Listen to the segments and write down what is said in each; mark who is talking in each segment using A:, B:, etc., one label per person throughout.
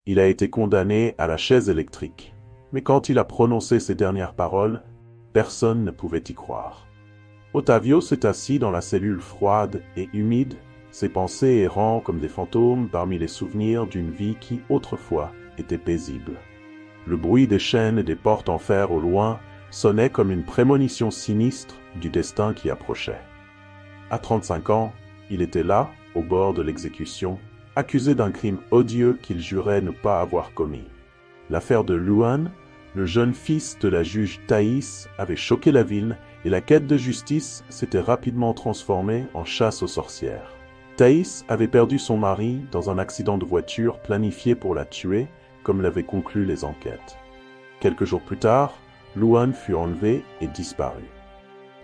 A: Il a été condamné à la chaise électrique. Mais quand il a prononcé ces dernières paroles, personne ne pouvait y croire. Ottavio s'est assis dans la cellule froide et humide, ses pensées errant comme des fantômes parmi les souvenirs d'une vie qui, autrefois, était paisible. Le bruit des chaînes et des portes en fer au loin sonnait comme une prémonition sinistre du destin qui approchait. À 35 ans, il était là, au bord de l'exécution, accusé d'un crime odieux qu'il jurait ne pas avoir commis. L'affaire de Luan, le jeune fils de la juge Thaïs, avait choqué la ville et la quête de justice s'était rapidement transformée en chasse aux sorcières. Thaïs avait perdu son mari dans un accident de voiture planifié pour la tuer, comme l'avaient conclu les enquêtes. Quelques jours plus tard, Luan fut enlevé et disparu.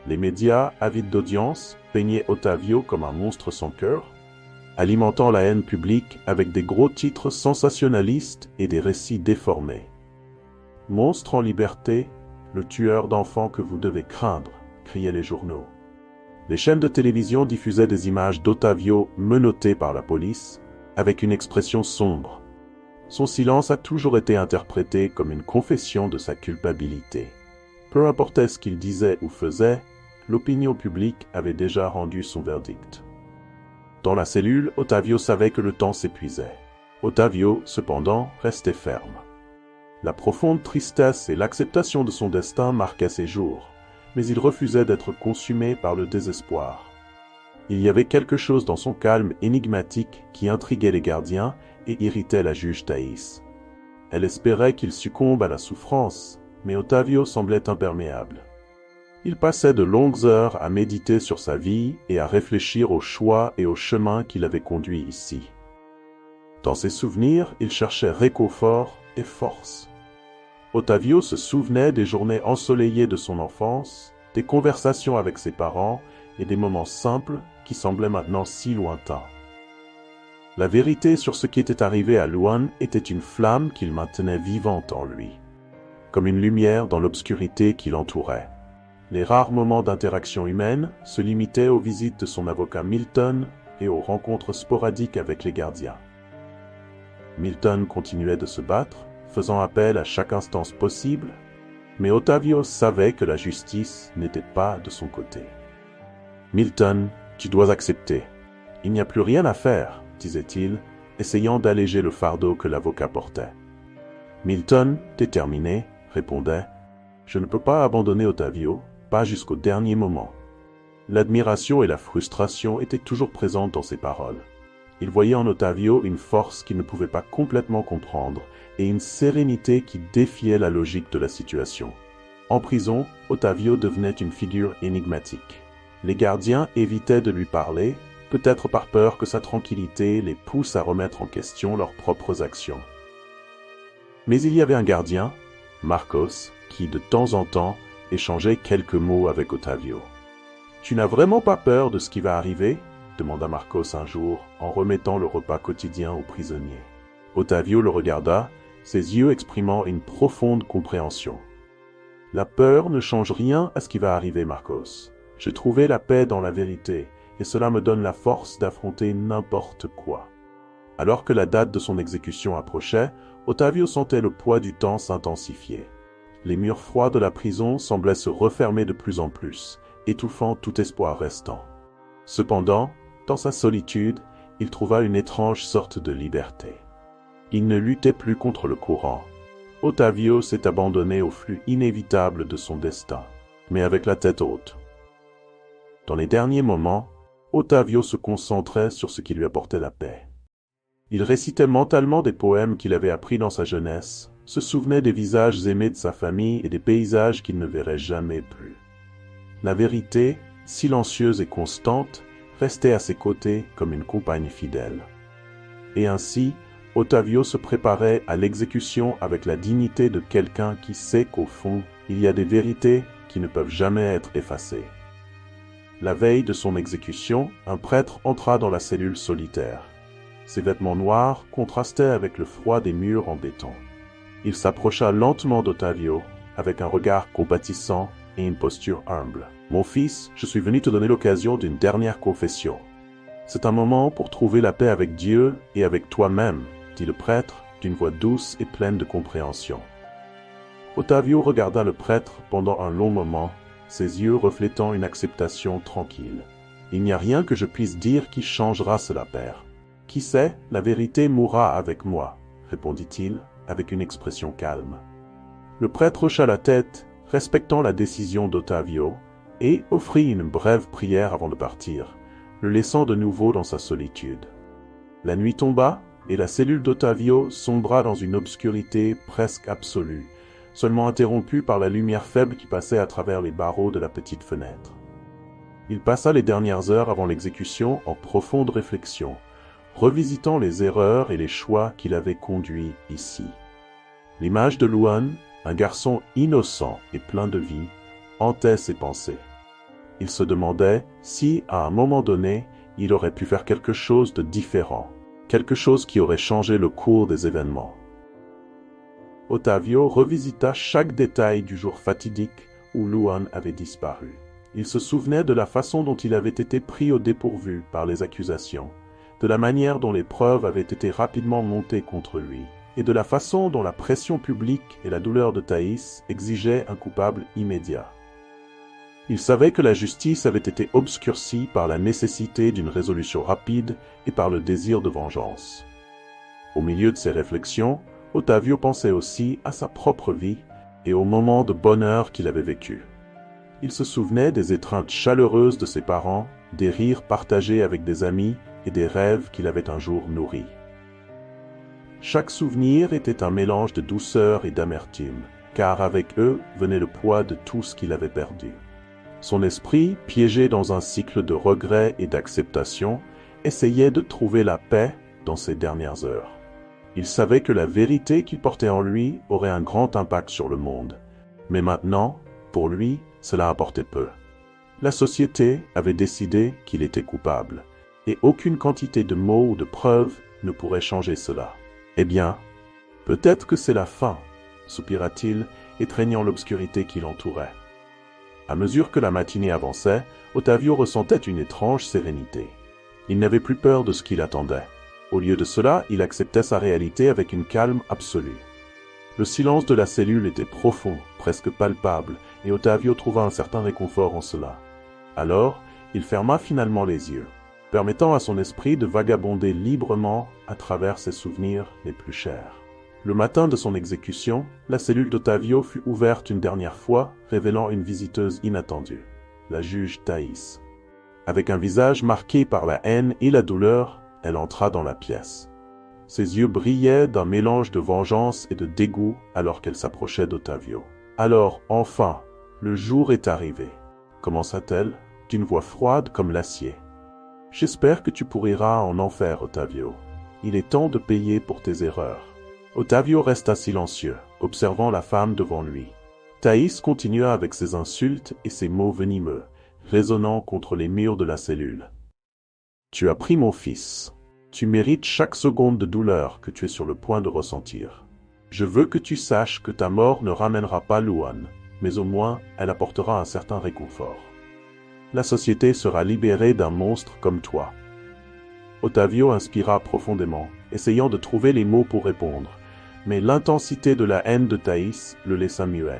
A: Les médias, avides d'audience, peignaient Ottavio comme un monstre sans cœur, alimentant la haine publique avec des gros titres sensationnalistes et des récits déformés. « Monstre en liberté, le tueur d'enfants que vous devez craindre », criaient les journaux. Les chaînes de télévision diffusaient des images d'Ottavio menotté par la police, avec une expression sombre. Son silence a toujours été interprété comme une confession de sa culpabilité. Peu importait ce qu'il disait ou faisait, l'opinion publique avait déjà rendu son verdict. Dans la cellule, Ottavio savait que le temps s'épuisait. Ottavio, cependant, restait ferme. La profonde tristesse et l'acceptation de son destin marquaient ses jours, mais il refusait d'être consumé par le désespoir. Il y avait quelque chose dans son calme énigmatique qui intriguait les gardiens et irritait la juge Thaïs. Elle espérait qu'il succombe à la souffrance, mais Ottavio semblait imperméable. Il passait de longues heures à méditer sur sa vie et à réfléchir aux choix et aux chemins qui l'avaient conduit ici. Dans ses souvenirs, il cherchait réconfort et force. Ottavio se souvenait des journées ensoleillées de son enfance, des conversations avec ses parents et des moments simples qui semblaient maintenant si lointains. La vérité sur ce qui était arrivé à Luan était une flamme qu'il maintenait vivante en lui, comme une lumière dans l'obscurité qui l'entourait. Les rares moments d'interaction humaine se limitaient aux visites de son avocat Milton et aux rencontres sporadiques avec les gardiens. Milton continuait de se battre, faisant appel à chaque instance possible, mais Ottavio savait que la justice n'était pas de son côté. « Milton, tu dois accepter. Il n'y a plus rien à faire, disait-il, essayant d'alléger le fardeau que l'avocat portait. Milton, déterminé, répondait « Je ne peux pas abandonner Ottavio, pas jusqu'au dernier moment. » L'admiration et la frustration étaient toujours présentes dans ses paroles. Il voyait en Ottavio une force qu'il ne pouvait pas complètement comprendre et une sérénité qui défiait la logique de la situation. En prison, Ottavio devenait une figure énigmatique. Les gardiens évitaient de lui parler, peut-être par peur que sa tranquillité les pousse à remettre en question leurs propres actions. Mais il y avait un gardien, Marcos, qui de temps en temps échangeait quelques mots avec Ottavio. « Tu n'as vraiment pas peur de ce qui va arriver ?» demanda Marcos un jour en remettant le repas quotidien aux prisonniers. Ottavio le regarda, ses yeux exprimant une profonde compréhension. « La peur ne change rien à ce qui va arriver, Marcos. J'ai trouvé la paix dans la vérité, et cela me donne la force d'affronter n'importe quoi. » Alors que la date de son exécution approchait, Ottavio sentait le poids du temps s'intensifier. Les murs froids de la prison semblaient se refermer de plus en plus, étouffant tout espoir restant. Cependant, dans sa solitude, il trouva une étrange sorte de liberté. Il ne luttait plus contre le courant. Ottavio s'est abandonné au flux inévitable de son destin, mais avec la tête haute. Dans les derniers moments, Ottavio se concentrait sur ce qui lui apportait la paix. Il récitait mentalement des poèmes qu'il avait appris dans sa jeunesse, se souvenait des visages aimés de sa famille et des paysages qu'il ne verrait jamais plus. La vérité, silencieuse et constante, restait à ses côtés comme une compagne fidèle. Et ainsi, Ottavio se préparait à l'exécution avec la dignité de quelqu'un qui sait qu'au fond, il y a des vérités qui ne peuvent jamais être effacées. La veille de son exécution, un prêtre entra dans la cellule solitaire. Ses vêtements noirs contrastaient avec le froid des murs en béton. Il s'approcha lentement d'Ottavio, avec un regard compatissant et une posture humble. « Mon fils, je suis venu te donner l'occasion d'une dernière confession. C'est un moment pour trouver la paix avec Dieu et avec toi-même, dit le prêtre, d'une voix douce et pleine de compréhension. Ottavio regarda le prêtre pendant un long moment, ses yeux reflétant une acceptation tranquille. « Il n'y a rien que je puisse dire qui changera cela, père. Qui sait, la vérité mourra avec moi, » répondit-il, avec une expression calme. Le prêtre hocha la tête, respectant la décision d'Ottavio, et offrit une brève prière avant de partir, le laissant de nouveau dans sa solitude. La nuit tomba, et la cellule d'Ottavio sombra dans une obscurité presque absolue, seulement interrompue par la lumière faible qui passait à travers les barreaux de la petite fenêtre. Il passa les dernières heures avant l'exécution en profonde réflexion, revisitant les erreurs et les choix qui l'avaient conduit ici. L'image de Luan, un garçon innocent et plein de vie, hantait ses pensées. Il se demandait si, à un moment donné, il aurait pu faire quelque chose de différent, quelque chose qui aurait changé le cours des événements. Ottavio revisita chaque détail du jour fatidique où Luan avait disparu. Il se souvenait de la façon dont il avait été pris au dépourvu par les accusations, de la manière dont les preuves avaient été rapidement montées contre lui, et de la façon dont la pression publique et la douleur de Thaïs exigeaient un coupable immédiat. Il savait que la justice avait été obscurcie par la nécessité d'une résolution rapide et par le désir de vengeance. Au milieu de ses réflexions, Ottavio pensait aussi à sa propre vie et aux moments de bonheur qu'il avait vécus. Il se souvenait des étreintes chaleureuses de ses parents, des rires partagés avec des amis et des rêves qu'il avait un jour nourris. Chaque souvenir était un mélange de douceur et d'amertume, car avec eux venait le poids de tout ce qu'il avait perdu. Son esprit, piégé dans un cycle de regrets et d'acceptation, essayait de trouver la paix dans ces dernières heures. Il savait que la vérité qu'il portait en lui aurait un grand impact sur le monde. Mais maintenant, pour lui, cela importait peu. La société avait décidé qu'il était coupable, et aucune quantité de mots ou de preuves ne pourrait changer cela. Eh bien, peut-être que c'est la fin, soupira-t-il, étreignant l'obscurité qui l'entourait. À mesure que la matinée avançait, Ottavio ressentait une étrange sérénité. Il n'avait plus peur de ce qui l'attendait. Au lieu de cela, il acceptait sa réalité avec une calme absolue. Le silence de la cellule était profond, presque palpable, et Ottavio trouva un certain réconfort en cela. Alors, il ferma finalement les yeux, permettant à son esprit de vagabonder librement à travers ses souvenirs les plus chers. Le matin de son exécution, la cellule d'Ottavio fut ouverte une dernière fois, révélant une visiteuse inattendue, la juge Thaïs. Avec un visage marqué par la haine et la douleur, elle entra dans la pièce. Ses yeux brillaient d'un mélange de vengeance et de dégoût alors qu'elle s'approchait d'Ottavio. « Alors, enfin, le jour est arrivé, » commença-t-elle, d'une voix froide comme l'acier. « J'espère que tu pourras en enfer, Ottavio. Il est temps de payer pour tes erreurs. » Ottavio resta silencieux, observant la femme devant lui. Thaïs continua avec ses insultes et ses mots venimeux, résonnant contre les murs de la cellule. « Tu as pris mon fils. Tu mérites chaque seconde de douleur que tu es sur le point de ressentir. Je veux que tu saches que ta mort ne ramènera pas Luan, mais au moins elle apportera un certain réconfort. La société sera libérée d'un monstre comme toi. » Ottavio inspira profondément, essayant de trouver les mots pour répondre, mais l'intensité de la haine de Thaïs le laissa muet.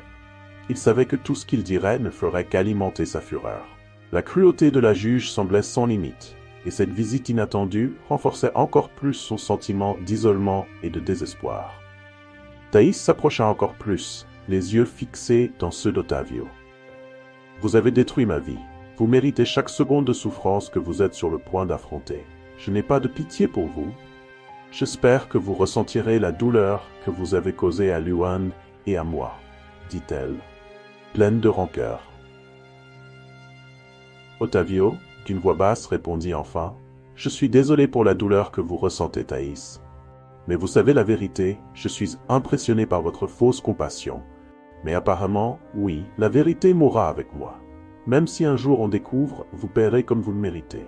A: Il savait que tout ce qu'il dirait ne ferait qu'alimenter sa fureur. La cruauté de la juge semblait sans limite, et cette visite inattendue renforçait encore plus son sentiment d'isolement et de désespoir. Thaïs s'approcha encore plus, les yeux fixés dans ceux d'Ottavio. « Vous avez détruit ma vie. Vous méritez chaque seconde de souffrance que vous êtes sur le point d'affronter. Je n'ai pas de pitié pour vous. J'espère que vous ressentirez la douleur que vous avez causée à Luan et à moi, » dit-elle, pleine de rancœur. Ottavio, d'une voix basse, répondit enfin, « Je suis désolé pour la douleur que vous ressentez, Thaïs. Mais vous savez la vérité, je suis impressionné par votre fausse compassion. Mais apparemment, oui, la vérité mourra avec moi. Même si un jour on découvre, vous paierez comme vous le méritez.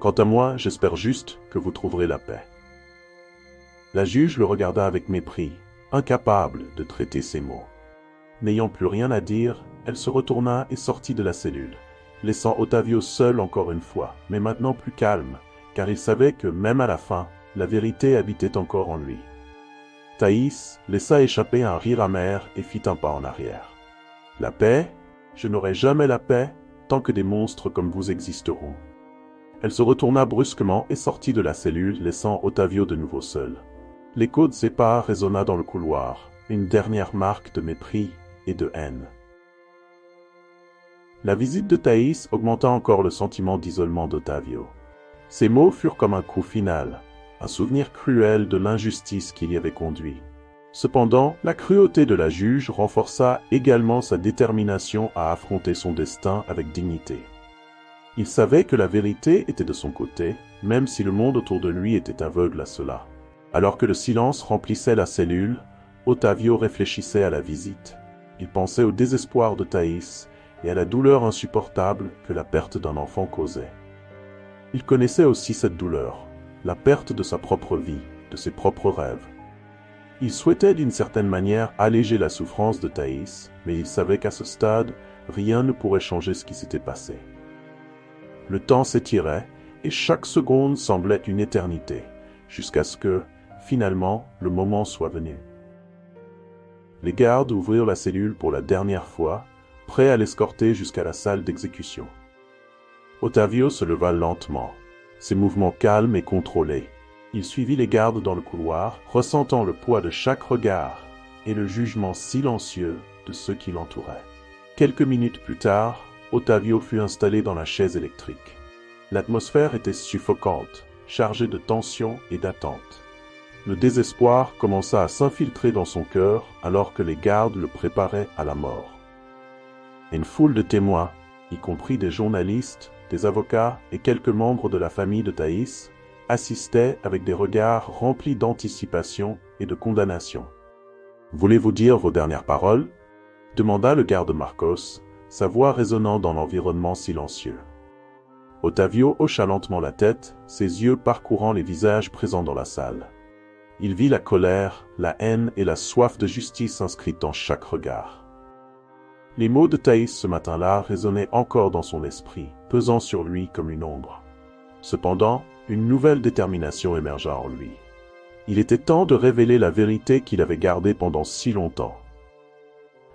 A: Quant à moi, j'espère juste que vous trouverez la paix. » La juge le regarda avec mépris, incapable de traiter ses mots. N'ayant plus rien à dire, elle se retourna et sortit de la cellule, laissant Ottavio seul encore une fois, mais maintenant plus calme, car il savait que même à la fin, la vérité habitait encore en lui. Thaïs laissa échapper un rire amer et fit un pas en arrière. « La paix? Je n'aurai jamais la paix tant que des monstres comme vous existeront. » Elle se retourna brusquement et sortit de la cellule, laissant Ottavio de nouveau seul. L'écho de ses pas résonna dans le couloir, une dernière marque de mépris et de haine. La visite de Thaïs augmenta encore le sentiment d'isolement d'Ottavio. Ses mots furent comme un coup final, un souvenir cruel de l'injustice qui l'y avait conduit. Cependant, la cruauté de la juge renforça également sa détermination à affronter son destin avec dignité. Il savait que la vérité était de son côté, même si le monde autour de lui était aveugle à cela. Alors que le silence remplissait la cellule, Ottavio réfléchissait à la visite. Il pensait au désespoir de Thaïs et à la douleur insupportable que la perte d'un enfant causait. Il connaissait aussi cette douleur, la perte de sa propre vie, de ses propres rêves. Il souhaitait d'une certaine manière alléger la souffrance de Thaïs, mais il savait qu'à ce stade, rien ne pourrait changer ce qui s'était passé. Le temps s'étirait, et chaque seconde semblait une éternité, jusqu'à ce que, finalement, le moment soit venu. Les gardes ouvrirent la cellule pour la dernière fois, prêts à l'escorter jusqu'à la salle d'exécution. Ottavio se leva lentement, ses mouvements calmes et contrôlés. Il suivit les gardes dans le couloir, ressentant le poids de chaque regard et le jugement silencieux de ceux qui l'entouraient. Quelques minutes plus tard, Ottavio fut installé dans la chaise électrique. L'atmosphère était suffocante, chargée de tension et d'attente. Le désespoir commença à s'infiltrer dans son cœur alors que les gardes le préparaient à la mort. Une foule de témoins, y compris des journalistes, des avocats et quelques membres de la famille de Thaïs, assistaient avec des regards remplis d'anticipation et de condamnation. « Voulez-vous dire vos dernières paroles ?» demanda le garde Marcos, sa voix résonnant dans l'environnement silencieux. Ottavio hocha lentement la tête, ses yeux parcourant les visages présents dans la salle. Il vit la colère, la haine et la soif de justice inscrites dans chaque regard. Les mots de Thaïs ce matin-là résonnaient encore dans son esprit, pesant sur lui comme une ombre. Cependant, une nouvelle détermination émergea en lui. Il était temps de révéler la vérité qu'il avait gardée pendant si longtemps.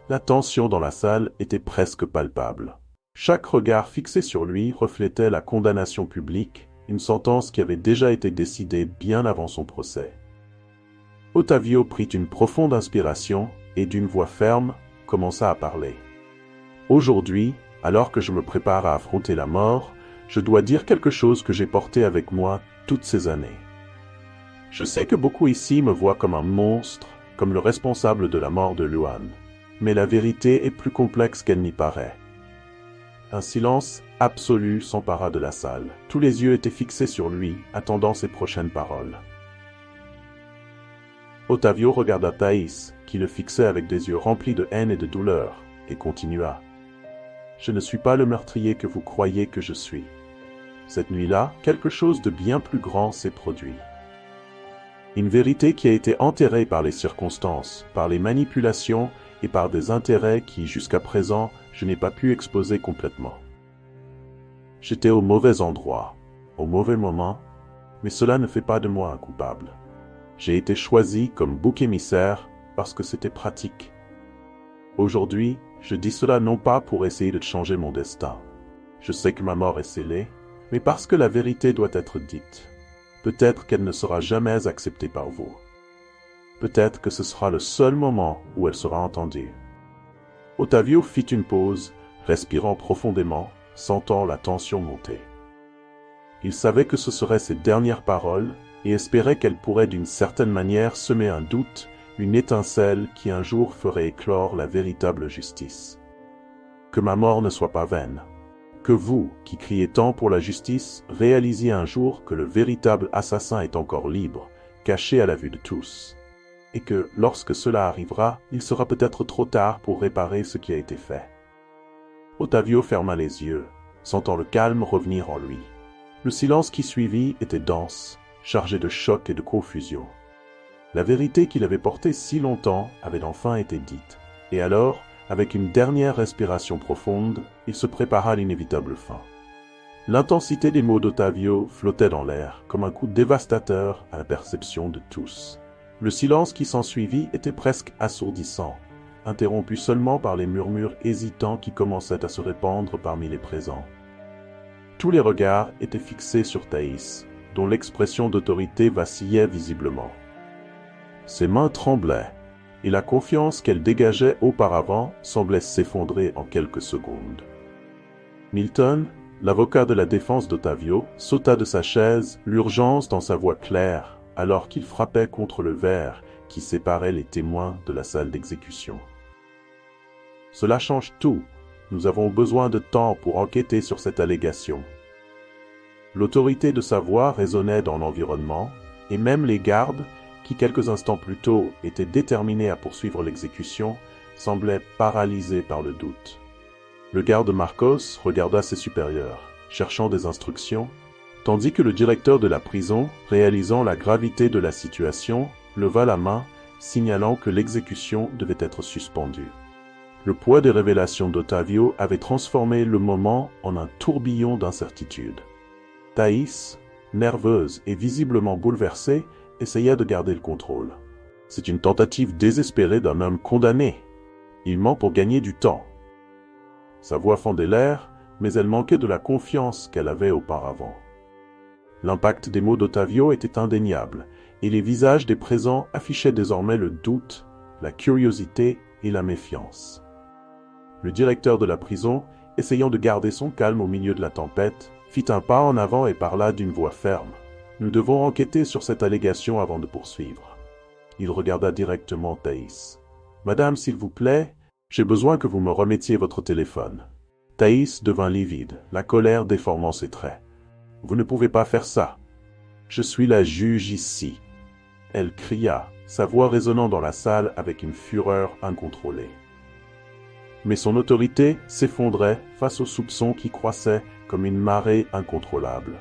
A: La tension dans la salle était presque palpable. Chaque regard fixé sur lui reflétait la condamnation publique, une sentence qui avait déjà été décidée bien avant son procès. Ottavio prit une profonde inspiration et d'une voix ferme commença à parler. « Aujourd'hui, alors que je me prépare à affronter la mort, je dois dire quelque chose que j'ai porté avec moi toutes ces années. Je sais que beaucoup ici me voient comme un monstre, comme le responsable de la mort de Luan. Mais la vérité est plus complexe qu'elle n'y paraît. » Un silence absolu s'empara de la salle. Tous les yeux étaient fixés sur lui, attendant ses prochaines paroles. Ottavio regarda Thaïs, qui le fixait avec des yeux remplis de haine et de douleur, et continua. « Je ne suis pas le meurtrier que vous croyez que je suis. Cette nuit-là, quelque chose de bien plus grand s'est produit. Une vérité qui a été enterrée par les circonstances, par les manipulations et par des intérêts qui, jusqu'à présent, je n'ai pas pu exposer complètement. J'étais au mauvais endroit, au mauvais moment, mais cela ne fait pas de moi un coupable. J'ai été choisi comme bouc émissaire parce que c'était pratique. Aujourd'hui, je dis cela non pas pour essayer de changer mon destin. Je sais que ma mort est scellée, mais parce que la vérité doit être dite. Peut-être qu'elle ne sera jamais acceptée par vous. Peut-être que ce sera le seul moment où elle sera entendue. » Ottavio fit une pause, respirant profondément, sentant la tension monter. Il savait que ce seraient ses dernières paroles et espérait qu'elles pourraient d'une certaine manière semer un doute, une étincelle qui un jour ferait éclore la véritable justice. Que ma mort ne soit pas vaine. Que vous, qui criez tant pour la justice, réalisiez un jour que le véritable assassin est encore libre, caché à la vue de tous. Et que, lorsque cela arrivera, il sera peut-être trop tard pour réparer ce qui a été fait. Ottavio ferma les yeux, sentant le calme revenir en lui. Le silence qui suivit était dense, chargé de choc et de confusion. La vérité qu'il avait portée si longtemps avait enfin été dite, et alors, avec une dernière respiration profonde, il se prépara à l'inévitable fin. L'intensité des mots d'Ottavio flottait dans l'air, comme un coup dévastateur à la perception de tous. Le silence qui s'ensuivit était presque assourdissant, interrompu seulement par les murmures hésitants qui commençaient à se répandre parmi les présents. Tous les regards étaient fixés sur Thaïs, dont l'expression d'autorité vacillait visiblement. Ses mains tremblaient, et la confiance qu'elle dégageait auparavant semblait s'effondrer en quelques secondes. Milton, l'avocat de la défense d'Ottavio, sauta de sa chaise, l'urgence dans sa voix claire, alors qu'il frappait contre le verre qui séparait les témoins de la salle d'exécution. « Cela change tout. Nous avons besoin de temps pour enquêter sur cette allégation. » L'autorité de sa voix résonnait dans l'environnement, et même les gardes, qui quelques instants plus tôt étaient déterminés à poursuivre l'exécution, semblaient paralysés par le doute. Le garde Marcos regarda ses supérieurs, cherchant des instructions, tandis que le directeur de la prison, réalisant la gravité de la situation, leva la main, signalant que l'exécution devait être suspendue. Le poids des révélations d'Ottavio avait transformé le moment en un tourbillon d'incertitude. Thaïs, nerveuse et visiblement bouleversée, essaya de garder le contrôle. C'est une tentative désespérée d'un homme condamné. Il ment pour gagner du temps. Sa voix fendait l'air, mais elle manquait de la confiance qu'elle avait auparavant. L'impact des mots d'Ottavio était indéniable, et les visages des présents affichaient désormais le doute, la curiosité et la méfiance. Le directeur de la prison, essayant de garder son calme au milieu de la tempête, fit un pas en avant et parla d'une voix ferme. « Nous devons enquêter sur cette allégation avant de poursuivre. » Il regarda directement Thaïs. « Madame, s'il vous plaît, j'ai besoin que vous me remettiez votre téléphone. » Thaïs devint livide, la colère déformant ses traits. « Vous ne pouvez pas faire ça. Je suis la juge ici. » Elle cria, sa voix résonnant dans la salle avec une fureur incontrôlée. Mais son autorité s'effondrait face aux soupçons qui croissaient comme une marée incontrôlable.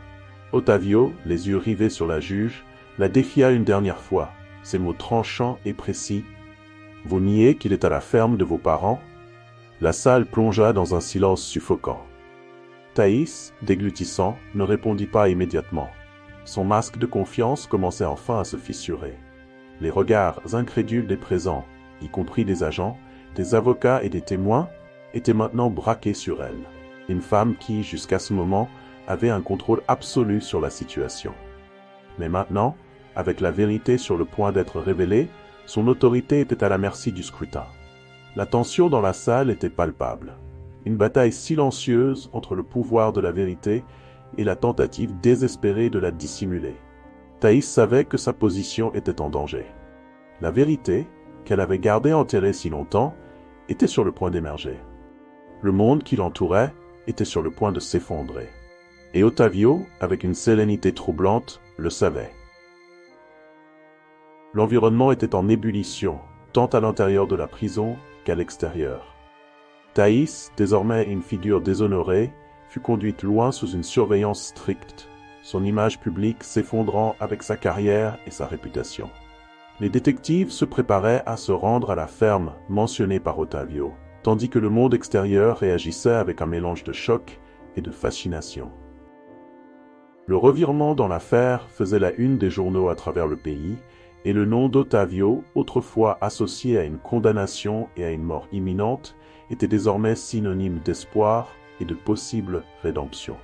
A: Ottavio, les yeux rivés sur la juge, la défia une dernière fois, ses mots tranchants et précis. « Vous niez qu'il est à la ferme de vos parents ?» La salle plongea dans un silence suffocant. Thaïs, déglutissant, ne répondit pas immédiatement. Son masque de confiance commençait enfin à se fissurer. Les regards incrédules des présents, y compris des agents, des avocats et des témoins, étaient maintenant braqués sur elle. Une femme qui, jusqu'à ce moment, avait un contrôle absolu sur la situation. Mais maintenant, avec la vérité sur le point d'être révélée, son autorité était à la merci du scrutin. La tension dans la salle était palpable. Une bataille silencieuse entre le pouvoir de la vérité et la tentative désespérée de la dissimuler. Thaïs savait que sa position était en danger. La vérité, qu'elle avait gardée enterrée si longtemps, était sur le point d'émerger. Le monde qui l'entourait était sur le point de s'effondrer. Et Ottavio, avec une sérénité troublante, le savait. L'environnement était en ébullition, tant à l'intérieur de la prison qu'à l'extérieur. Thaïs, désormais une figure déshonorée, fut conduite loin sous une surveillance stricte, son image publique s'effondrant avec sa carrière et sa réputation. Les détectives se préparaient à se rendre à la ferme mentionnée par Ottavio, tandis que le monde extérieur réagissait avec un mélange de choc et de fascination. Le revirement dans l'affaire faisait la une des journaux à travers le pays, et le nom d'Ottavio, autrefois associé à une condamnation et à une mort imminente, était désormais synonyme d'espoir et de possible rédemption.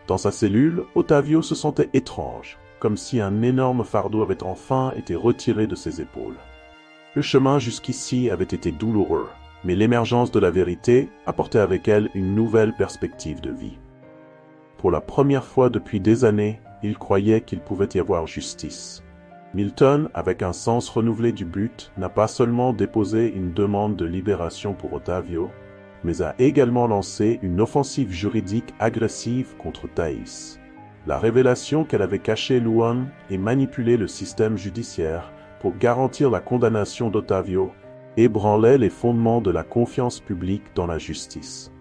A: Dans sa cellule, Ottavio se sentait étrange, comme si un énorme fardeau avait enfin été retiré de ses épaules. Le chemin jusqu'ici avait été douloureux, mais l'émergence de la vérité apportait avec elle une nouvelle perspective de vie. Pour la première fois depuis des années, il croyait qu'il pouvait y avoir justice. Milton, avec un sens renouvelé du but, n'a pas seulement déposé une demande de libération pour Ottavio, mais a également lancé une offensive juridique agressive contre Thaïs. La révélation qu'elle avait caché Luan et manipulé le système judiciaire pour garantir la condamnation d'Ottavio ébranlait les fondements de la confiance publique dans la justice.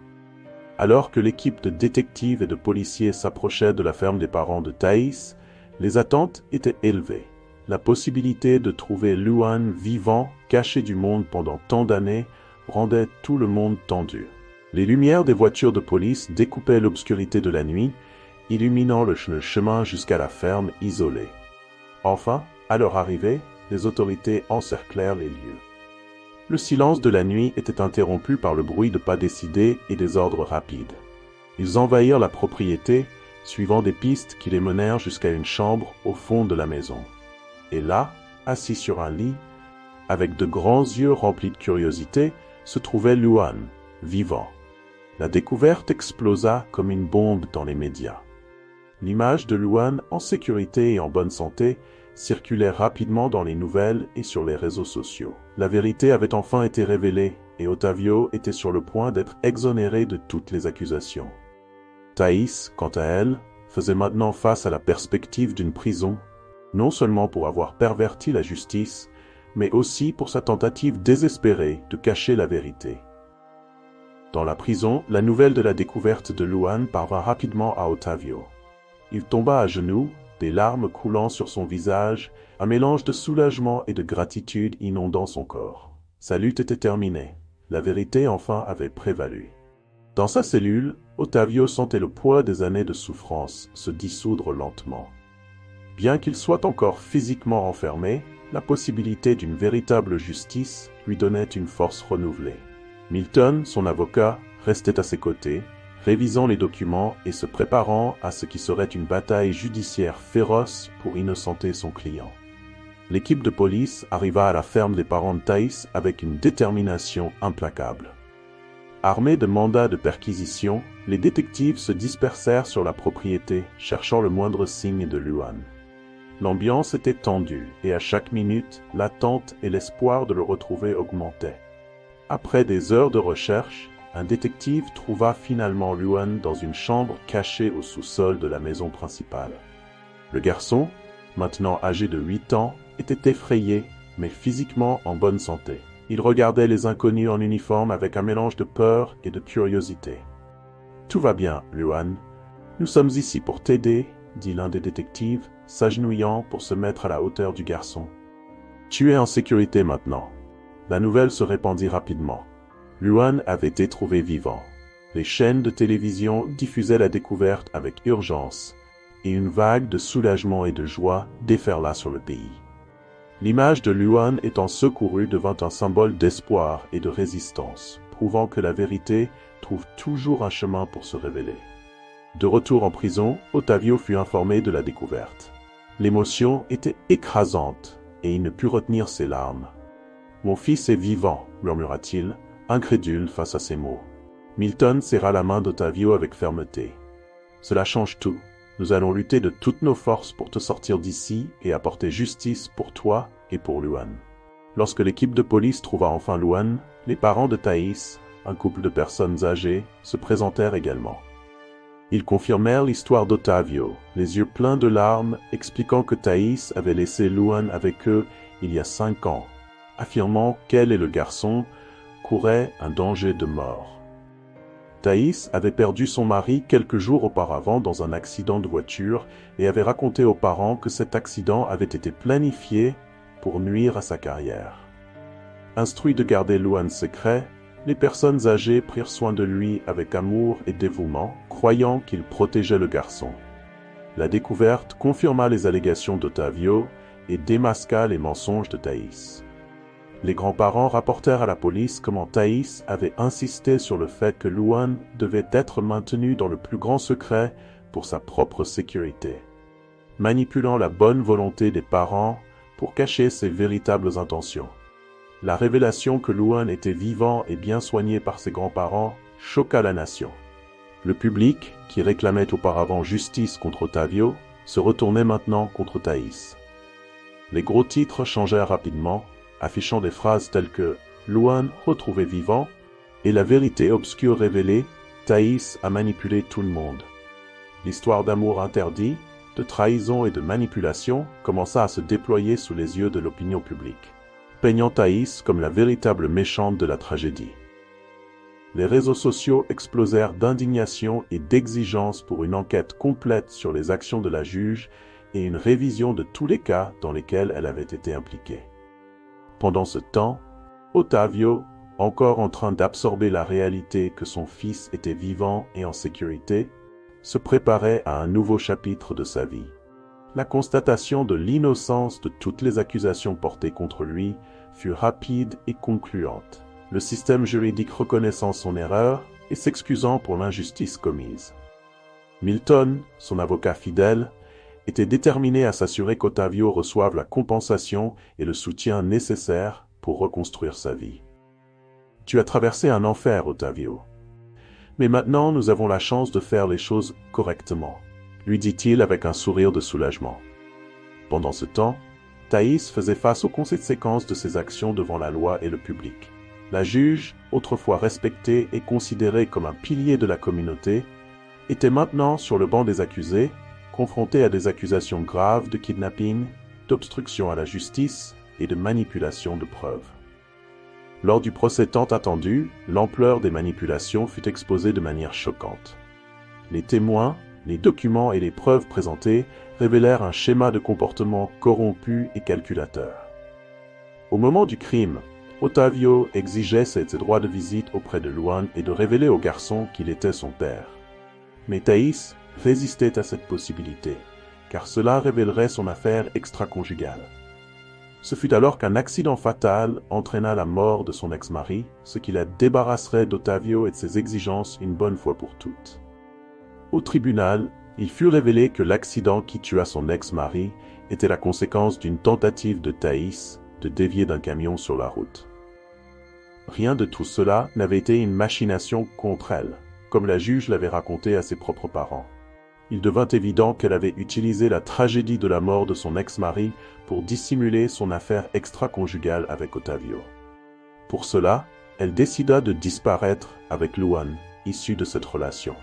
A: Alors que l'équipe de détectives et de policiers s'approchait de la ferme des parents de Thaïs, les attentes étaient élevées. La possibilité de trouver Luan vivant, caché du monde pendant tant d'années, rendait tout le monde tendu. Les lumières des voitures de police découpaient l'obscurité de la nuit, illuminant le chemin jusqu'à la ferme isolée. Enfin, à leur arrivée, les autorités encerclèrent les lieux. Le silence de la nuit était interrompu par le bruit de pas décidés et des ordres rapides. Ils envahirent la propriété, suivant des pistes qui les menèrent jusqu'à une chambre au fond de la maison. Et là, assis sur un lit, avec de grands yeux remplis de curiosité, se trouvait Luan, vivant. La découverte explosa comme une bombe dans les médias. L'image de Luan en sécurité et en bonne santé circulait rapidement dans les nouvelles et sur les réseaux sociaux. La vérité avait enfin été révélée et Ottavio était sur le point d'être exonéré de toutes les accusations. Thaïs, quant à elle, faisait maintenant face à la perspective d'une prison, non seulement pour avoir perverti la justice, mais aussi pour sa tentative désespérée de cacher la vérité. Dans la prison, la nouvelle de la découverte de Luan parvint rapidement à Ottavio. Il tomba à genoux, des larmes coulant sur son visage, un mélange de soulagement et de gratitude inondant son corps. Sa lutte était terminée. La vérité enfin avait prévalu. Dans sa cellule, Ottavio sentait le poids des années de souffrance se dissoudre lentement. Bien qu'il soit encore physiquement enfermé, la possibilité d'une véritable justice lui donnait une force renouvelée. Milton, son avocat, restait à ses côtés, révisant les documents et se préparant à ce qui serait une bataille judiciaire féroce pour innocenter son client. L'équipe de police arriva à la ferme des parents de Thaïs avec une détermination implacable. Armés de mandats de perquisition, les détectives se dispersèrent sur la propriété, cherchant le moindre signe de Luan. L'ambiance était tendue, et à chaque minute, l'attente et l'espoir de le retrouver augmentaient. Après des heures de recherche, un détective trouva finalement Luan dans une chambre cachée au sous-sol de la maison principale. Le garçon, maintenant âgé de 8 ans, était effrayé, mais physiquement en bonne santé. Il regardait les inconnus en uniforme avec un mélange de peur et de curiosité. « Tout va bien, Luan. Nous sommes ici pour t'aider, » dit l'un des détectives, s'agenouillant pour se mettre à la hauteur du garçon. « Tu es en sécurité maintenant. » La nouvelle se répandit rapidement. Luan avait été trouvé vivant. Les chaînes de télévision diffusaient la découverte avec urgence, et une vague de soulagement et de joie déferla sur le pays. L'image de Luan étant secourue devint un symbole d'espoir et de résistance, prouvant que la vérité trouve toujours un chemin pour se révéler. De retour en prison, Ottavio fut informé de la découverte. L'émotion était écrasante, et il ne put retenir ses larmes. « Mon fils est vivant », murmura-t-il, incrédule face à ces mots. Milton serra la main d'Ottavio avec fermeté. « Cela change tout. Nous allons lutter de toutes nos forces pour te sortir d'ici et apporter justice pour toi et pour Luan. » Lorsque l'équipe de police trouva enfin Luan, les parents de Thaïs, un couple de personnes âgées, se présentèrent également. Ils confirmèrent l'histoire d'Ottavio, les yeux pleins de larmes, expliquant que Thaïs avait laissé Luan avec eux il y a 5 ans, affirmant qu'elle et le garçon couraient un danger de mort. Thaïs avait perdu son mari quelques jours auparavant dans un accident de voiture et avait raconté aux parents que cet accident avait été planifié pour nuire à sa carrière. Instruits de garder Luan secret, les personnes âgées prirent soin de lui avec amour et dévouement, croyant qu'il protégeait le garçon. La découverte confirma les allégations d'Ottavio et démasqua les mensonges de Thaïs. Les grands-parents rapportèrent à la police comment Thaïs avait insisté sur le fait que Luan devait être maintenu dans le plus grand secret pour sa propre sécurité, manipulant la bonne volonté des parents pour cacher ses véritables intentions. La révélation que Luan était vivant et bien soigné par ses grands-parents choqua la nation. Le public, qui réclamait auparavant justice contre Ottavio, se retournait maintenant contre Thaïs. Les gros titres changèrent rapidement, affichant des phrases telles que « Luan retrouvé vivant » et « La vérité obscure révélée, Thaïs a manipulé tout le monde ». L'histoire d'amour interdit, de trahison et de manipulation commença à se déployer sous les yeux de l'opinion publique, peignant Thaïs comme la véritable méchante de la tragédie. Les réseaux sociaux explosèrent d'indignation et d'exigence pour une enquête complète sur les actions de la juge et une révision de tous les cas dans lesquels elle avait été impliquée. Pendant ce temps, Ottavio, encore en train d'absorber la réalité que son fils était vivant et en sécurité, se préparait à un nouveau chapitre de sa vie. La constatation de l'innocence de toutes les accusations portées contre lui fut rapide et concluante, le système juridique reconnaissant son erreur et s'excusant pour l'injustice commise. Milton, son avocat fidèle, était déterminé à s'assurer qu'Ottavio reçoive la compensation et le soutien nécessaires pour reconstruire sa vie. « Tu as traversé un enfer, Ottavio. Mais maintenant, nous avons la chance de faire les choses correctement, » lui dit-il avec un sourire de soulagement. Pendant ce temps, Thaïs faisait face aux conséquences de ses actions devant la loi et le public. La juge, autrefois respectée et considérée comme un pilier de la communauté, était maintenant sur le banc des accusés, confrontée à des accusations graves de kidnapping, d'obstruction à la justice et de manipulation de preuves. Lors du procès tant attendu, l'ampleur des manipulations fut exposée de manière choquante. Les témoins, les documents et les preuves présentées révélèrent un schéma de comportement corrompu et calculateur. Au moment du crime, Ottavio exigeait ses droits de visite auprès de Luan et de révéler au garçon qu'il était son père. Mais Thaïs résistait à cette possibilité, car cela révélerait son affaire extra-conjugale. Ce fut alors qu'un accident fatal entraîna la mort de son ex-mari, ce qui la débarrasserait d'Ottavio et de ses exigences une bonne fois pour toutes. Au tribunal, il fut révélé que l'accident qui tua son ex-mari était la conséquence d'une tentative de Thaïs de dévier d'un camion sur la route. Rien de tout cela n'avait été une machination contre elle, comme la juge l'avait raconté à ses propres parents. Il devint évident qu'elle avait utilisé la tragédie de la mort de son ex-mari pour dissimuler son affaire extra-conjugale avec Ottavio. Pour cela, elle décida de disparaître avec Luan, issu de cette relation,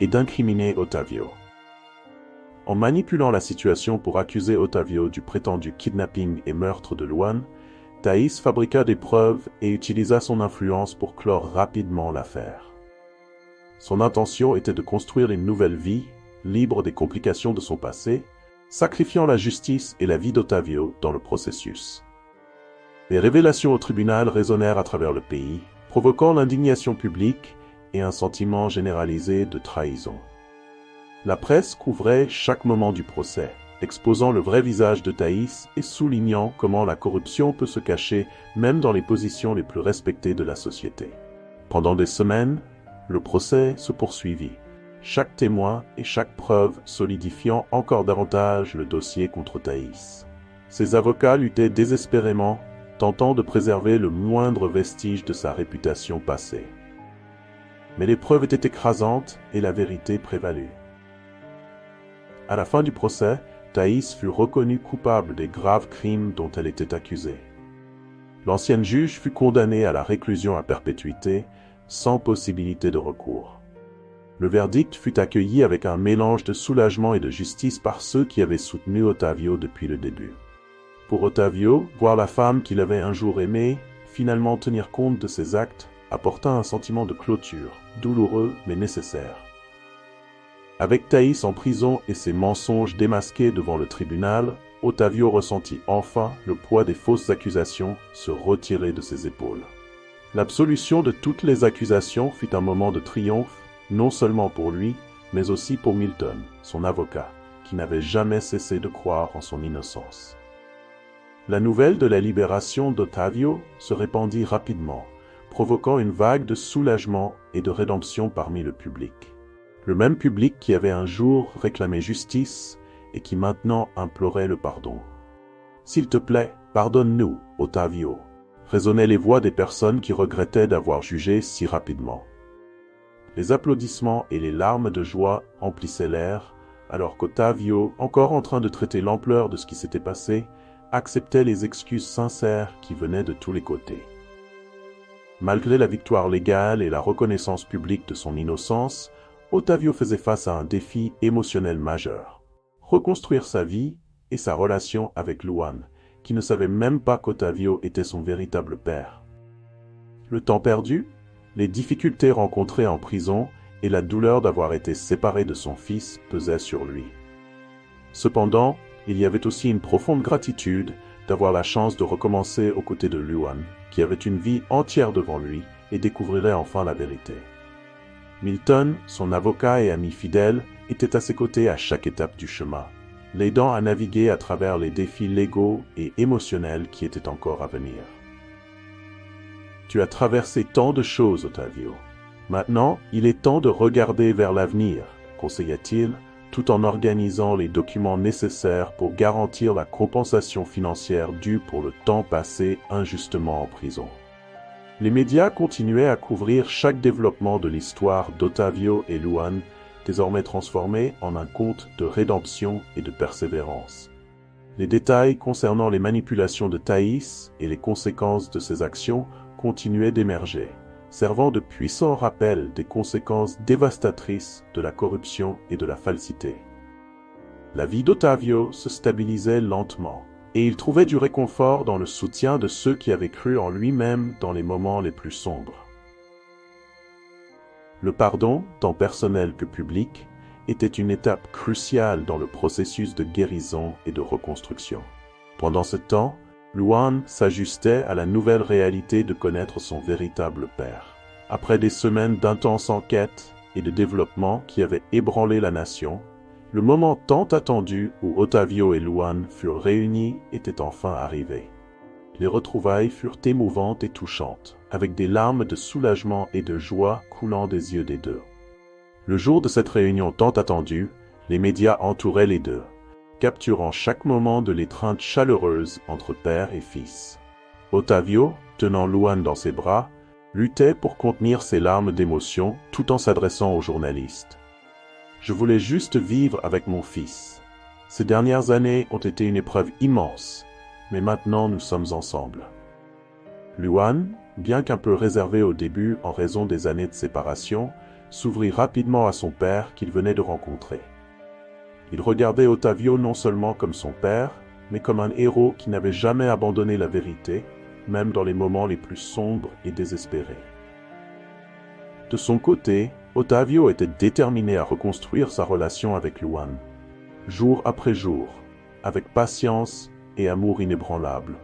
A: et d'incriminer Ottavio. En manipulant la situation pour accuser Ottavio du prétendu kidnapping et meurtre de Luan, Thaïs fabriqua des preuves et utilisa son influence pour clore rapidement l'affaire. Son intention était de construire une nouvelle vie, libre des complications de son passé, sacrifiant la justice et la vie d'Ottavio dans le processus. Les révélations au tribunal résonnèrent à travers le pays, provoquant l'indignation publique et un sentiment généralisé de trahison. La presse couvrait chaque moment du procès, exposant le vrai visage de Thaïs et soulignant comment la corruption peut se cacher même dans les positions les plus respectées de la société. Pendant des semaines, le procès se poursuivit, chaque témoin et chaque preuve solidifiant encore davantage le dossier contre Thaïs. Ses avocats luttaient désespérément, tentant de préserver le moindre vestige de sa réputation passée. Mais les preuves étaient écrasantes et la vérité prévalut. À la fin du procès, Thaïs fut reconnue coupable des graves crimes dont elle était accusée. L'ancienne juge fut condamnée à la réclusion à perpétuité, sans possibilité de recours. Le verdict fut accueilli avec un mélange de soulagement et de justice par ceux qui avaient soutenu Ottavio depuis le début. Pour Ottavio, voir la femme qu'il avait un jour aimée, finalement tenir compte de ses actes, apporta un sentiment de clôture, douloureux mais nécessaire. Avec Thaïs en prison et ses mensonges démasqués devant le tribunal, Ottavio ressentit enfin le poids des fausses accusations se retirer de ses épaules. L'absolution de toutes les accusations fut un moment de triomphe, non seulement pour lui, mais aussi pour Milton, son avocat, qui n'avait jamais cessé de croire en son innocence. La nouvelle de la libération d'Ottavio se répandit rapidement, provoquant une vague de soulagement et de rédemption parmi le public. Le même public qui avait un jour réclamé justice et qui maintenant implorait le pardon. « S'il te plaît, pardonne-nous, Ottavio », résonnaient les voix des personnes qui regrettaient d'avoir jugé si rapidement. Les applaudissements et les larmes de joie emplissaient l'air, alors qu'Ottavio, encore en train de traiter l'ampleur de ce qui s'était passé, acceptait les excuses sincères qui venaient de tous les côtés. Malgré la victoire légale et la reconnaissance publique de son innocence, Ottavio faisait face à un défi émotionnel majeur. Reconstruire sa vie et sa relation avec Luan, qui ne savait même pas qu'Ottavio était son véritable père. Le temps perdu, les difficultés rencontrées en prison et la douleur d'avoir été séparé de son fils pesaient sur lui. Cependant, il y avait aussi une profonde gratitude d'avoir la chance de recommencer aux côtés de Luan, qui avait une vie entière devant lui et découvrirait enfin la vérité. Milton, son avocat et ami fidèle, était à ses côtés à chaque étape du chemin, l'aidant à naviguer à travers les défis légaux et émotionnels qui étaient encore à venir. Tu as traversé tant de choses, Ottavio. Maintenant, il est temps de regarder vers l'avenir, conseilla-t-il, tout en organisant les documents nécessaires pour garantir la compensation financière due pour le temps passé injustement en prison. Les médias continuaient à couvrir chaque développement de l'histoire d'Ottavio et Luan, désormais transformé en un conte de rédemption et de persévérance. Les détails concernant les manipulations de Thaïs et les conséquences de ses actions continuaient d'émerger, servant de puissants rappels des conséquences dévastatrices de la corruption et de la falsité. La vie d'Ottavio se stabilisait lentement, et il trouvait du réconfort dans le soutien de ceux qui avaient cru en lui-même dans les moments les plus sombres. Le pardon, tant personnel que public, était une étape cruciale dans le processus de guérison et de reconstruction. Pendant ce temps, Luan s'ajustait à la nouvelle réalité de connaître son véritable père. Après des semaines d'intenses enquêtes et de développement qui avaient ébranlé la nation, le moment tant attendu où Ottavio et Luan furent réunis était enfin arrivé. Les retrouvailles furent émouvantes et touchantes, avec des larmes de soulagement et de joie coulant des yeux des deux. Le jour de cette réunion tant attendue, les médias entouraient les deux, capturant chaque moment de l'étreinte chaleureuse entre père et fils. Ottavio, tenant Luan dans ses bras, luttait pour contenir ses larmes d'émotion tout en s'adressant aux journalistes. « Je voulais juste vivre avec mon fils. Ces dernières années ont été une épreuve immense, mais maintenant nous sommes ensemble. » Luan, bien qu'un peu réservé au début en raison des années de séparation, s'ouvrit rapidement à son père qu'il venait de rencontrer. Il regardait Ottavio non seulement comme son père, mais comme un héros qui n'avait jamais abandonné la vérité, même dans les moments les plus sombres et désespérés. De son côté, Ottavio était déterminé à reconstruire sa relation avec Luan, jour après jour, avec patience et amour inébranlable.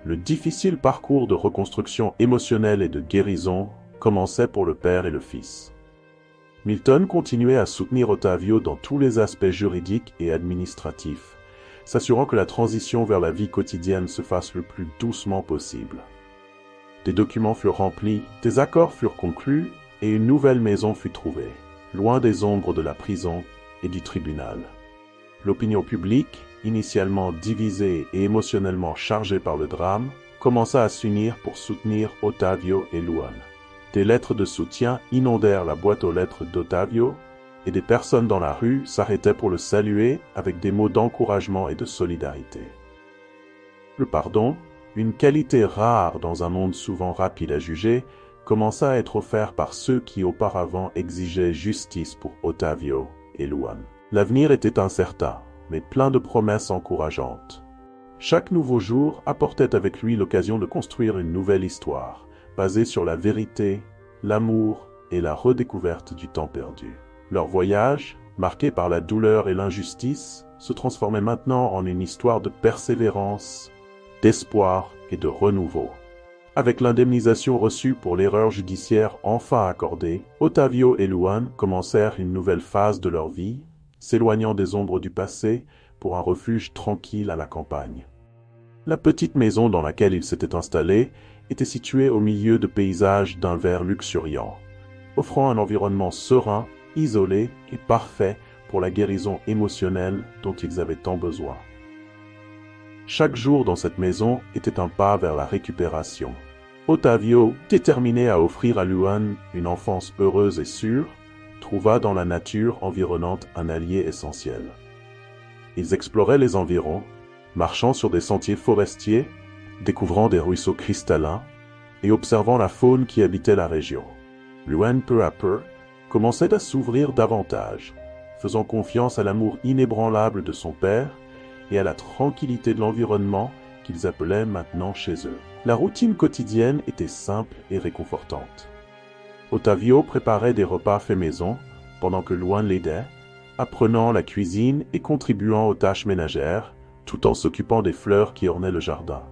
A: Le difficile parcours de reconstruction émotionnelle et de guérison commençait pour le père et le fils. Milton continuait à soutenir Ottavio dans tous les aspects juridiques et administratifs, s'assurant que la transition vers la vie quotidienne se fasse le plus doucement possible. Des documents furent remplis, des accords furent conclus et une nouvelle maison fut trouvée, loin des ombres de la prison et du tribunal. L'opinion publique, initialement divisée et émotionnellement chargée par le drame, commença à s'unir pour soutenir Ottavio et Luan. Des lettres de soutien inondèrent la boîte aux lettres d'Ottavio et des personnes dans la rue s'arrêtaient pour le saluer avec des mots d'encouragement et de solidarité. Le pardon, une qualité rare dans un monde souvent rapide à juger, commença à être offert par ceux qui auparavant exigeaient justice pour Ottavio et Luan. L'avenir était incertain, mais plein de promesses encourageantes. Chaque nouveau jour apportait avec lui l'occasion de construire une nouvelle histoire, basée sur la vérité, l'amour et la redécouverte du temps perdu. Leur voyage, marqué par la douleur et l'injustice, se transformait maintenant en une histoire de persévérance, d'espoir et de renouveau. Avec l'indemnisation reçue pour l'erreur judiciaire enfin accordée, Ottavio et Luan commencèrent une nouvelle phase de leur vie, s'éloignant des ombres du passé pour un refuge tranquille à la campagne. La petite maison dans laquelle ils s'étaient installés était située au milieu de paysages d'un vert luxuriant, offrant un environnement serein, isolé et parfait pour la guérison émotionnelle dont ils avaient tant besoin. Chaque jour dans cette maison était un pas vers la récupération. Ottavio, déterminé à offrir à Luan une enfance heureuse et sûre, trouva dans la nature environnante un allié essentiel. Ils exploraient les environs, marchant sur des sentiers forestiers, découvrant des ruisseaux cristallins et observant la faune qui habitait la région. Luan, peu à peu, commençait à s'ouvrir davantage, faisant confiance à l'amour inébranlable de son père et à la tranquillité de l'environnement qu'ils appelaient maintenant chez eux. La routine quotidienne était simple et réconfortante. Ottavio préparait des repas faits maison, pendant que Luan l'aidait, apprenant la cuisine et contribuant aux tâches ménagères, tout en s'occupant des fleurs qui ornaient le jardin.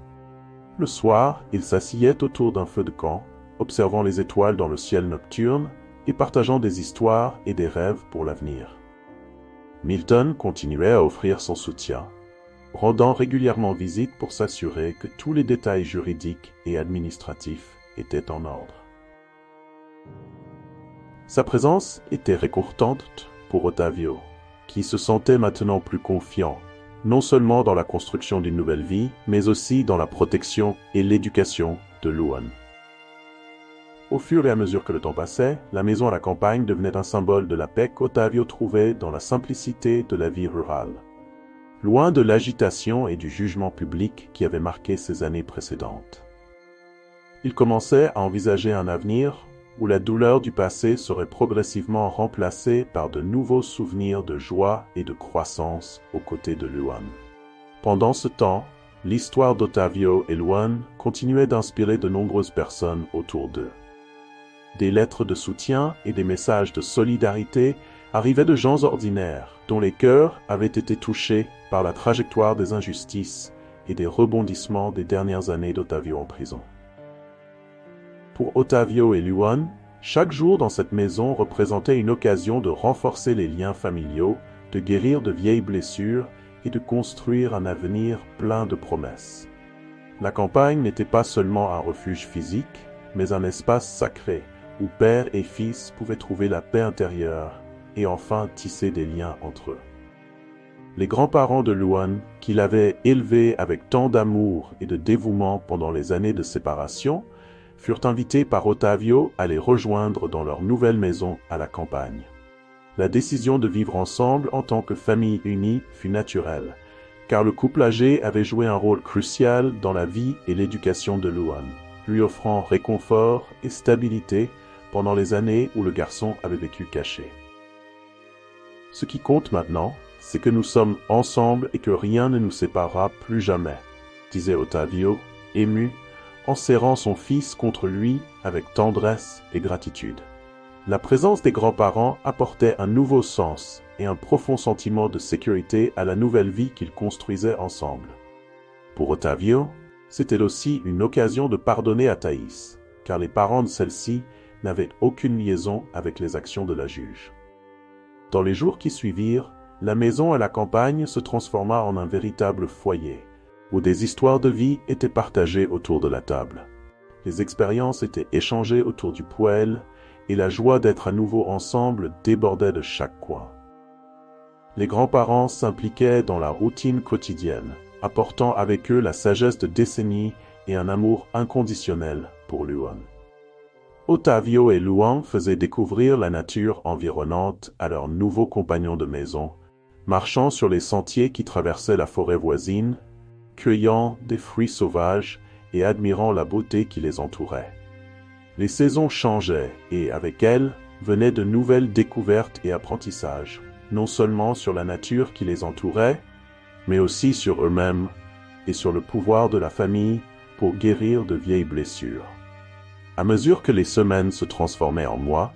A: Le soir, ils s'assillaient autour d'un feu de camp, observant les étoiles dans le ciel nocturne et partageant des histoires et des rêves pour l'avenir. Milton continuait à offrir son soutien, rendant régulièrement visite pour s'assurer que tous les détails juridiques et administratifs étaient en ordre. Sa présence était réconfortante pour Ottavio, qui se sentait maintenant plus confiant, non seulement dans la construction d'une nouvelle vie, mais aussi dans la protection et l'éducation de Luan. Au fur et à mesure que le temps passait, la maison à la campagne devenait un symbole de la paix qu'Ottavio trouvait dans la simplicité de la vie rurale, loin de l'agitation et du jugement public qui avait marqué ces années précédentes. Il commençait à envisager un avenir où la douleur du passé serait progressivement remplacée par de nouveaux souvenirs de joie et de croissance aux côtés de Luan. Pendant ce temps, l'histoire d'Ottavio et Luan continuait d'inspirer de nombreuses personnes autour d'eux. Des lettres de soutien et des messages de solidarité arrivaient de gens ordinaires, dont les cœurs avaient été touchés par la trajectoire des injustices et des rebondissements des dernières années d'Ottavio en prison. Pour Ottavio et Luan, chaque jour dans cette maison représentait une occasion de renforcer les liens familiaux, de guérir de vieilles blessures et de construire un avenir plein de promesses. La campagne n'était pas seulement un refuge physique, mais un espace sacré, où père et fils pouvaient trouver la paix intérieure et enfin tisser des liens entre eux. Les grands-parents de Luan, qui l'avaient élevé avec tant d'amour et de dévouement pendant les années de séparation, furent invités par Ottavio à les rejoindre dans leur nouvelle maison à la campagne. La décision de vivre ensemble en tant que famille unie fut naturelle, car le couple âgé avait joué un rôle crucial dans la vie et l'éducation de Luan, lui offrant réconfort et stabilité pendant les années où le garçon avait vécu caché. Ce qui compte maintenant, c'est que nous sommes ensemble et que rien ne nous séparera plus jamais, disait Ottavio, ému, en serrant son fils contre lui avec tendresse et gratitude. La présence des grands-parents apportait un nouveau sens et un profond sentiment de sécurité à la nouvelle vie qu'ils construisaient ensemble. Pour Ottavio, c'était aussi une occasion de pardonner à Thaïs, car les parents de celle-ci n'avaient aucune liaison avec les actions de la juge. Dans les jours qui suivirent, la maison à la campagne se transforma en un véritable foyer, où des histoires de vie étaient partagées autour de la table. Les expériences étaient échangées autour du poêle, et la joie d'être à nouveau ensemble débordait de chaque coin. Les grands-parents s'impliquaient dans la routine quotidienne, apportant avec eux la sagesse de décennies et un amour inconditionnel pour Luan. Ottavio et Luan faisaient découvrir la nature environnante à leurs nouveaux compagnons de maison, marchant sur les sentiers qui traversaient la forêt voisine, cueillant des fruits sauvages et admirant la beauté qui les entourait. Les saisons changeaient et, avec elles, venaient de nouvelles découvertes et apprentissages, non seulement sur la nature qui les entourait, mais aussi sur eux-mêmes et sur le pouvoir de la famille pour guérir de vieilles blessures. À mesure que les semaines se transformaient en mois,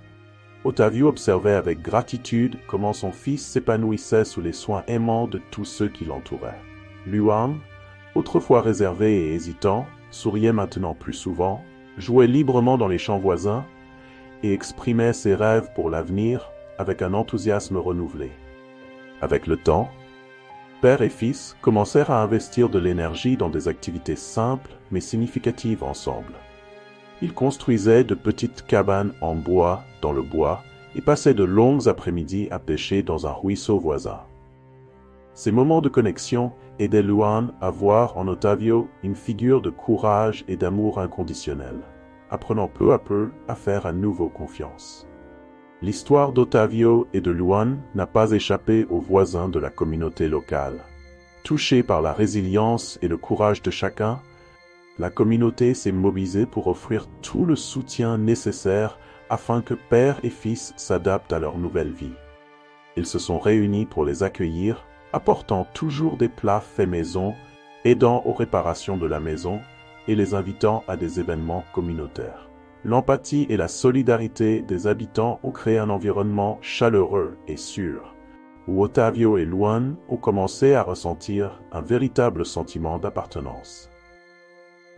A: Ottavio observait avec gratitude comment son fils s'épanouissait sous les soins aimants de tous ceux qui l'entouraient. Luan, autrefois réservé et hésitant, souriait maintenant plus souvent, jouait librement dans les champs voisins et exprimait ses rêves pour l'avenir avec un enthousiasme renouvelé. Avec le temps, père et fils commencèrent à investir de l'énergie dans des activités simples mais significatives ensemble. Ils construisaient de petites cabanes en bois dans le bois et passaient de longues après-midi à pêcher dans un ruisseau voisin. Ces moments de connexion aidaient Luan à voir en Ottavio une figure de courage et d'amour inconditionnel, apprenant peu à peu à faire à nouveau confiance. L'histoire d'Ottavio et de Luan n'a pas échappé aux voisins de la communauté locale. Touchée par la résilience et le courage de chacun, la communauté s'est mobilisée pour offrir tout le soutien nécessaire afin que père et fils s'adaptent à leur nouvelle vie. Ils se sont réunis pour les accueillir, apportant toujours des plats faits maison, aidant aux réparations de la maison et les invitant à des événements communautaires. L'empathie et la solidarité des habitants ont créé un environnement chaleureux et sûr, où Ottavio et Luan ont commencé à ressentir un véritable sentiment d'appartenance.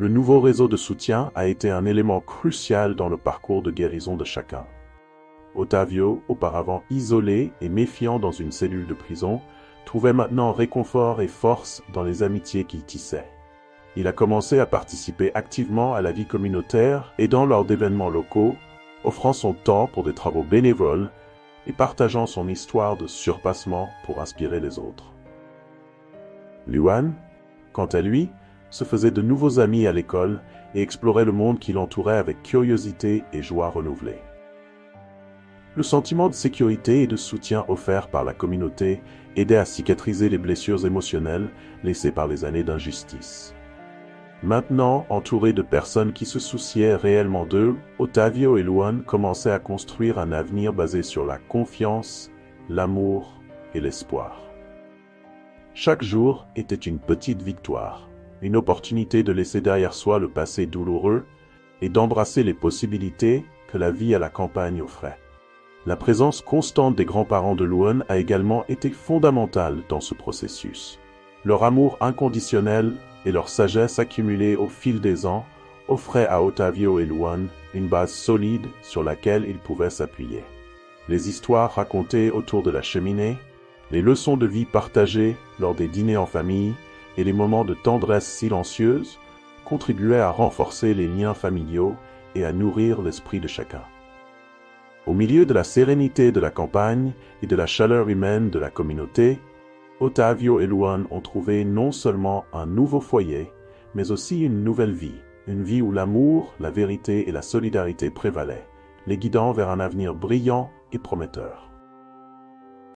A: Le nouveau réseau de soutien a été un élément crucial dans le parcours de guérison de chacun. Ottavio, auparavant isolé et méfiant dans une cellule de prison, trouvait maintenant réconfort et force dans les amitiés qu'il tissait. Il a commencé à participer activement à la vie communautaire, aidant lors d'événements locaux, offrant son temps pour des travaux bénévoles et partageant son histoire de surpassement pour inspirer les autres. Luan, quant à lui, se faisait de nouveaux amis à l'école et explorait le monde qui l'entourait avec curiosité et joie renouvelée. Le sentiment de sécurité et de soutien offert par la communauté aidait à cicatriser les blessures émotionnelles laissées par les années d'injustice. Maintenant, entouré de personnes qui se souciaient réellement d'eux, Ottavio et Luan commençaient à construire un avenir basé sur la confiance, l'amour et l'espoir. Chaque jour était une petite victoire, une opportunité de laisser derrière soi le passé douloureux et d'embrasser les possibilités que la vie à la campagne offrait. La présence constante des grands-parents de Luan a également été fondamentale dans ce processus. Leur amour inconditionnel et leur sagesse accumulée au fil des ans offraient à Ottavio et Luan une base solide sur laquelle ils pouvaient s'appuyer. Les histoires racontées autour de la cheminée, les leçons de vie partagées lors des dîners en famille et les moments de tendresse silencieuse contribuaient à renforcer les liens familiaux et à nourrir l'esprit de chacun. Au milieu de la sérénité de la campagne et de la chaleur humaine de la communauté, Ottavio et Luan ont trouvé non seulement un nouveau foyer, mais aussi une nouvelle vie, une vie où l'amour, la vérité et la solidarité prévalaient, les guidant vers un avenir brillant et prometteur.